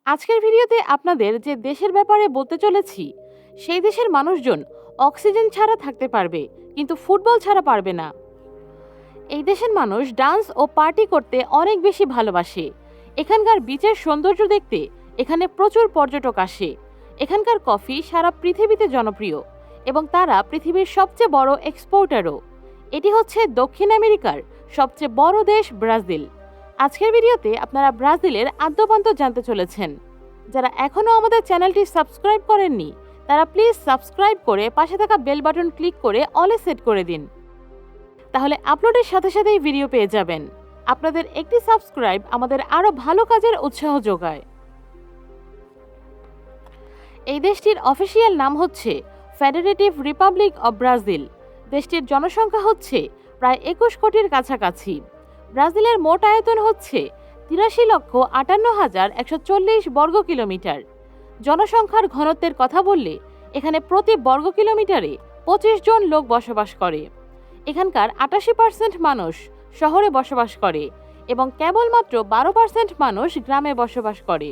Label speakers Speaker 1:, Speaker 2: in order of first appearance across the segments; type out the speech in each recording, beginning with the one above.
Speaker 1: আজকের ভিডিওতে আপনাদের যে দেশের ব্যাপারে বলতে চলেছি সেই দেশের মানুষজন অক্সিজেন ছাড়া থাকতে পারবে, কিন্তু ফুটবল ছাড়া পারবে না। এই দেশের মানুষ ডান্স ও পার্টি করতে অনেক বেশি ভালোবাসে। এখানকার বিচের সৌন্দর্য দেখতে এখানে প্রচুর পর্যটক আসে। এখানকার কফি সারা পৃথিবীতে জনপ্রিয় এবং তারা পৃথিবীর সবচেয়ে বড় এক্সপোর্টারও। এটি হচ্ছে দক্ষিণ আমেরিকার সবচেয়ে বড় দেশ ব্রাজিল। আজকের ভিডিওতে আপনারা ব্রাজিলের আদ্যপান্ত জানতে চলেছেন। যারা এখনও আমাদের চ্যানেলটি সাবস্ক্রাইব করেননি তারা প্লিজ সাবস্ক্রাইব করে পাশে থাকা বেল বাটন ক্লিক করে অলে সেট করে দিন, তাহলে আপলোডের সাথে সাথেই ভিডিও পেয়ে যাবেন। আপনাদের একটি সাবস্ক্রাইব আমাদের আরও ভালো কাজের উৎসাহ যোগায়। এই দেশটির অফিসিয়াল নাম হচ্ছে ফেডারেটিভ রিপাবলিক অব ব্রাজিল। দেশটির জনসংখ্যা হচ্ছে প্রায় 21 কোটির কাছাকাছি। ব্রাজিলের মোট আয়তন হচ্ছে 83,58,140 বর্গ কিলোমিটার। জনসংখ্যার ঘনত্বের কথা বললে এখানে প্রতি বর্গ কিলোমিটারে 25 জন লোক বসবাস করে। এখানকার 88% মানুষ শহরে বসবাস করে এবং কেবলমাত্র 12% মানুষ গ্রামে বসবাস করে।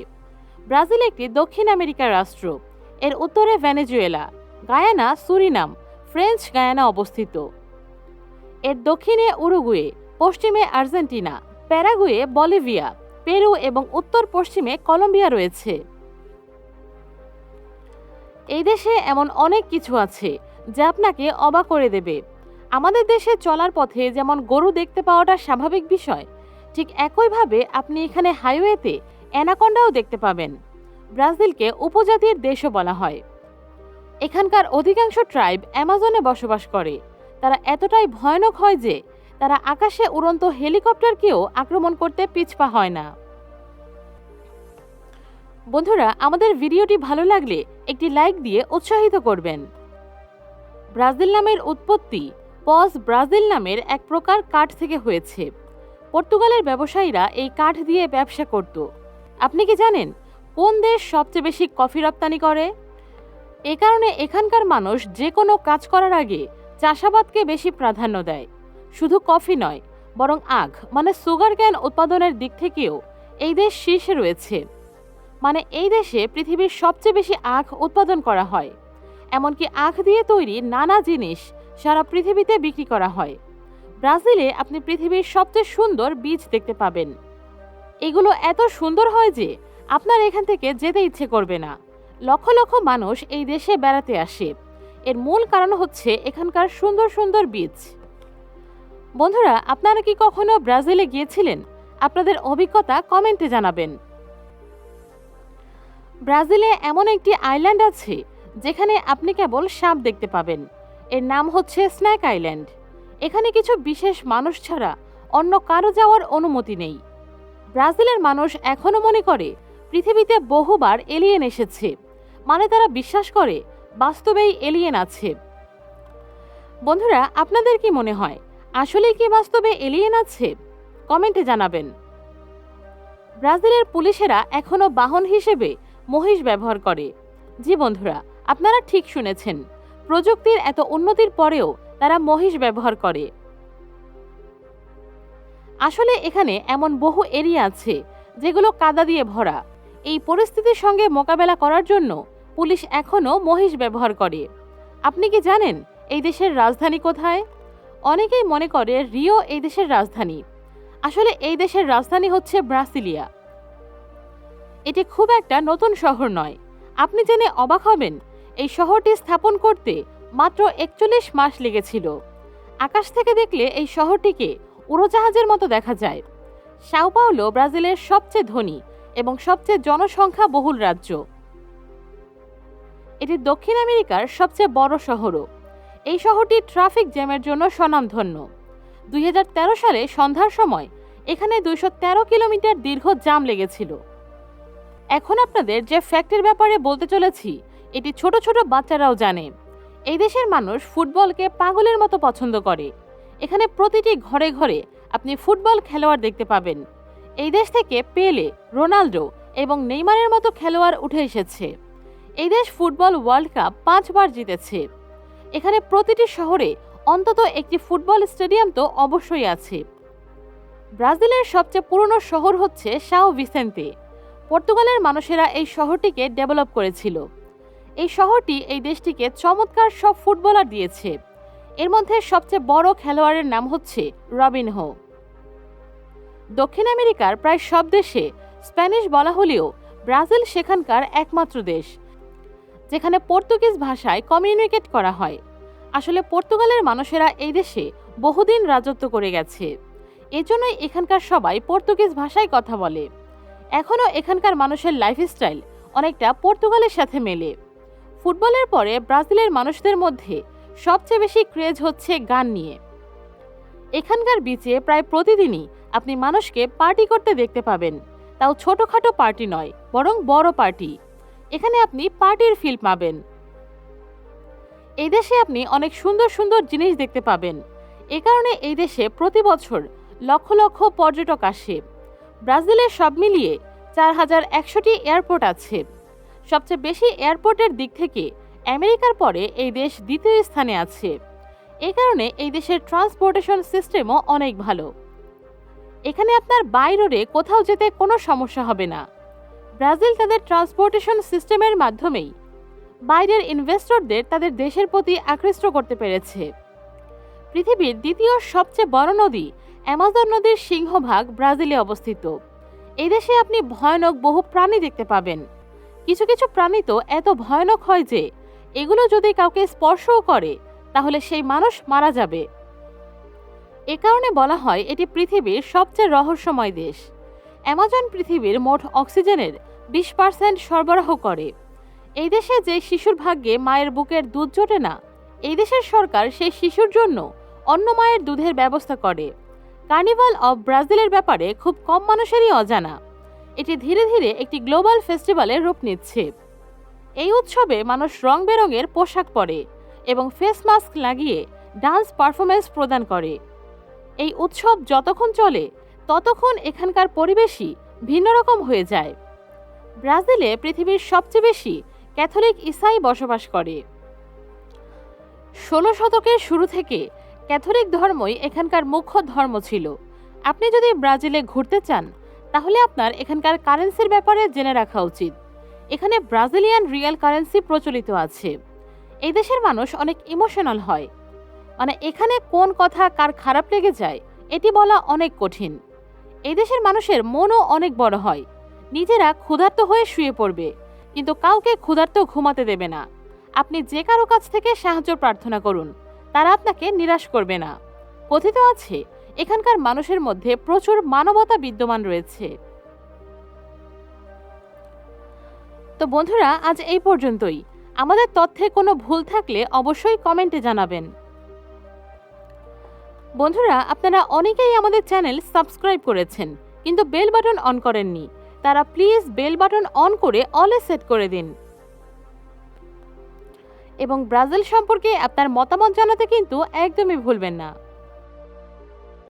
Speaker 1: ব্রাজিল একটি দক্ষিণ আমেরিকার রাষ্ট্র। এর উত্তরে Venezuela, Guyana, Surinam, French Guyana অবস্থিত। এর দক্ষিণে উরুগুয়ে, পশ্চিমে আর্জেন্টিনা, প্যারাগুয়ে, বলিভিয়া, পেরু এবং উত্তর পশ্চিমে কলম্বিয়া রয়েছে। এই দেশে এমন অনেক কিছু আছে যা আপনাকে অবাক করে দেবে। আমাদের দেশে চলার পথে যেমন গরু দেখতে পাওয়াটা স্বাভাবিক বিষয়, ঠিক একইভাবে আপনি এখানে হাইওয়েতে অ্যানাকোন্ডাও দেখতে পাবেন। ব্রাজিলকে উপজাতির দেশও বলা হয়। এখানকার অধিকাংশ ট্রাইব অ্যামাজনে বসবাস করে। তারা এতটাই ভয়ানক হয় যে তারা আকাশে উড়ন্ত হেলিকপ্টারকেও আক্রমণ করতে পিছপা হয় না। বন্ধুরা, আমাদের ভিডিওটি ভালো লাগলে একটি লাইক দিয়ে উৎসাহিত করবেন। ব্রাজিল নামের উৎপত্তি পজ ব্রাজিল নামের এক প্রকার কাঠ থেকে হয়েছে। পর্তুগালের ব্যবসায়ীরা এই কাঠ দিয়ে ব্যবসা করত। আপনি কি জানেন কোন দেশ সবচেয়ে বেশি কফি রপ্তানি করে? এ কারণে এখানকার মানুষ যে কোনো কাজ করার আগে চাষাবাদকে বেশি প্রাধান্য দেয়। শুধু কফি নয়, বরং আখ মানে সুগার ক্যান উৎপাদনের দিক থেকেও এই দেশ শীর্ষে রয়েছে। মানে এই দেশে পৃথিবীর সবচেয়ে বেশি আখ উৎপাদন করা হয়। এমনকি আখ দিয়ে তৈরি নানা জিনিস সারা পৃথিবীতে বিক্রি করা হয়। ব্রাজিলে আপনি পৃথিবীর সবচেয়ে সুন্দর বীজ দেখতে পাবেন। এগুলো এত সুন্দর হয় যে আপনার এখান থেকে যেতে ইচ্ছে করবে না। লক্ষ লক্ষ মানুষ এই দেশে বেড়াতে আসে। এর মূল কারণ হচ্ছে এখানকার সুন্দর সুন্দর বীজ। বন্ধুরা, আপনারা কি কখনো ব্রাজিলে গিয়েছিলেন? আপনাদের অভিজ্ঞতা কমেন্টে জানাবেন। ব্রাজিলে এমন একটি আইল্যান্ড আছে যেখানে আপনি কেবল সাপ দেখতে পাবেন। এর নাম হচ্ছে স্ন্যাক আইল্যান্ড। এখানে কিছু বিশেষ মানুষ ছাড়া অন্য কারো যাওয়ার অনুমতি নেই। ব্রাজিলের মানুষ এখনো মনে করে পৃথিবীতে বহুবার এলিয়েন এসেছে। মানে তারা বিশ্বাস করে বাস্তবেই এলিয়েন আছে। বন্ধুরা, আপনাদের কি মনে হয় আসলেই কি বাস্তবে এলিয়েন আছে? কমেন্টে জানাবেন। ব্রাজিলের পুলিশেরা এখনো বাহন হিসেবে মহিষ ব্যবহার করে। জি বন্ধুরা, আপনারা ঠিক শুনেছেন, প্রযুক্তির এত উন্নতির পরেও তারা মহিষ ব্যবহার করে। আসলে এখানে এমন বহু এরিয়া আছে যেগুলো কাদা দিয়ে ভরা। এই পরিস্থিতির সঙ্গে মোকাবেলা করার জন্য পুলিশ এখনও মহিষ ব্যবহার করে। আপনি কি জানেন এই দেশের রাজধানী কোথায়? অনেকেই মনে করে রিও এই দেশের রাজধানী। আসলে এই দেশের রাজধানী হচ্ছে ব্রাসিলিয়া। এটি খুব একটা নতুন শহর নয়। আপনি জেনে অবাক হবেন এই শহরটি স্থাপন করতে মাত্র 41 মাস লেগেছিল। আকাশ থেকে দেখলে এই শহরটিকে উড়োজাহাজের মতো দেখা যায়। সাও পাওলো ব্রাজিলের সবচেয়ে ধনী এবং সবচেয়ে জনসংখ্যা বহুল রাজ্য। এটি দক্ষিণ আমেরিকার সবচেয়ে বড় শহরও। এই শহরটি ট্রাফিক জ্যামের জন্য স্বনামধন্য। 2013 সালে সন্ধ্যার সময় এখানে 213 কিলোমিটার দীর্ঘ জাম লেগেছিল। এখন আপনাদের যে ফ্যাক্টের ব্যাপারে বলতে চলেছি এটি ছোট ছোট বাচ্চারাও জানে। এই দেশের মানুষ ফুটবলকে পাগলের মতো পছন্দ করে। এখানে প্রতিটি ঘরে ঘরে আপনি ফুটবল খেলোয়াড় দেখতে পাবেন। এই দেশ থেকে পেলে, রোনাল্ডো এবং নেইমারের মতো খেলোয়াড় উঠে এসেছে। এই দেশ ফুটবল ওয়ার্ল্ড কাপ 5 বার জিতেছে। এখানে প্রতিটি শহরে অন্তত একটি ফুটবল স্টেডিয়াম তো অবশ্যই আছে। ব্রাজিলের সবচেয়ে পুরনো শহর হচ্ছে সাও ভিসেন্তে। পর্তুগালের মানুষেরা এই শহরটিকে ডেভেলপ করেছিল। এই শহরটি এই দেশটিকে চমৎকার সব ফুটবলার দিয়েছে। এর মধ্যে সবচেয়ে বড় খেলোয়াড়ের নাম হচ্ছে রবিনহো। দক্ষিণ আমেরিকার প্রায় সব দেশে স্প্যানিশ বলা হলেও ব্রাজিল সেখানকার একমাত্র দেশ যেখানে পর্তুগিজ ভাষায় কমিউনিকেট করা হয়। আসলে পর্তুগালের মানুষেরা এই দেশে বহুদিন রাজত্ব করে গেছে, এজন্যই এখানকার সবাই পর্তুগিজ ভাষায় কথা বলে। এখনও এখানকার মানুষের লাইফস্টাইল অনেকটা পর্তুগালের সাথে মেলে। ফুটবলের পরে ব্রাজিলের মানুষদের মধ্যে সবচেয়ে বেশি ক্রেজ হচ্ছে গান নিয়ে। এখানকার বিচে প্রায় প্রতিদিনই আপনি মানুষকে পার্টি করতে দেখতে পাবেন, তাও ছোটখাটো পার্টি নয়, বরং বড় পার্টি। এখানে আপনি পার্টির ফিল পাবেন। এই দেশে আপনি অনেক সুন্দর সুন্দর জিনিস দেখতে পাবেন। এ কারণে এই দেশে প্রতি বছর লক্ষ লক্ষ পর্যটক আসে। ব্রাজিলের সব মিলিয়ে 4100টি এয়ারপোর্ট আছে। সবচেয়ে বেশি এয়ারপোর্টের দিক থেকে আমেরিকার পরে এই দেশ দ্বিতীয় স্থানে আছে। এই কারণে এই দেশের ট্রান্সপোর্টেশন সিস্টেমও অনেক ভালো। এখানে আপনার বাই রোডে কোথাও যেতে কোনো সমস্যা হবে না। ব্রাজিল তাদের ট্রান্সপোর্টেশন সিস্টেমের মাধ্যমেই বাইরের ইনভেস্টরদের তাদের দেশের প্রতি আকৃষ্ট করতে পেরেছে। পৃথিবীর দ্বিতীয় সবচেয়ে বড় নদী অ্যামাজন নদীর সিংহভাগ ব্রাজিলে অবস্থিত। এই দেশে আপনি ভয়ানক বহু প্রাণী দেখতে পাবেন। কিছু কিছু প্রাণী তো এত ভয়ানক হয় যে এগুলো যদি কাউকে স্পর্শও করে তাহলে সেই মানুষ মারা যাবে। এ কারণে বলা হয় এটি পৃথিবীর সবচেয়ে রহস্যময় দেশ। অ্যামাজন পৃথিবীর মোট অক্সিজেনের 20% সরবরাহ করে। এই দেশে যে শিশুর ভাগ্যে মায়ের বুকের দুধ জোটে না, এই দেশের সরকার সেই শিশুর জন্য অন্য মায়ের দুধের ব্যবস্থা করে। কার্নিভাল অব ব্রাজিলের ব্যাপারে খুব কম মানুষেরই অজানা। এটি ধীরে ধীরে একটি গ্লোবাল ফেস্টিভ্যালের রূপ নিচ্ছে। এই উৎসবে মানুষ রং বেরঙের পোশাক পরে এবং ফেস মাস্ক লাগিয়ে ডান্স পারফরমেন্স প্রদান করে। এই উৎসব যতক্ষণ চলে ততক্ষণ এখানকার পরিবেশই ভিন্ন রকম হয়ে যায়। ব্রাজিলে পৃথিবীর সবচেয়ে বেশি ক্যাথলিক ইসাই বসবাস করে। 16 শতকের শুরু থেকে ক্যাথলিক ধর্মই এখানকার মুখ্য ধর্ম ছিল। আপনি যদি ব্রাজিলে ঘুরতে চান তাহলে আপনার এখানকার কারেন্সির ব্যাপারে জেনে রাখা উচিত। এখানে ব্রাজিলিয়ান রিয়াল কারেন্সি প্রচলিত আছে। এই দেশের মানুষ অনেক ইমোশনাল হয়, মানে এখানে কোন কথা কার খারাপ লেগে যায় এটি বলা অনেক কঠিন। এই দেশের মানুষের মনও অনেক বড় হয়। নিজেরা ক্ষুধার্ত হয়ে শুয়ে পড়বে, কিন্তু কাউকে ক্ষুধার্ত ঘুমাতে দেবে না। আপনি যে কারো কাছ থেকে সাহায্য প্রার্থনা করুন, তারা আপনাকে নিরাশ করবে না। কথিত আছে এখানকার মানুষের মধ্যে প্রচুর মানবতা বিদ্যমান রয়েছে। তো বন্ধুরা, আজ এই পর্যন্তই। আমাদের তথ্যে কোনো ভুল থাকলে অবশ্যই কমেন্টে জানাবেন। বন্ধুরা, আপনারা অনেকেই আমাদের চ্যানেল সাবস্ক্রাইব করেছেন কিন্তু বেল বাটন অন করেননি। তারা প্লিজ বেল বাটন অন করে অলে সেট করে দিন এবং ব্রাজিল সম্পর্কে আপনার মতামত জানাতে কিন্তু একদমই ভুলবেন না।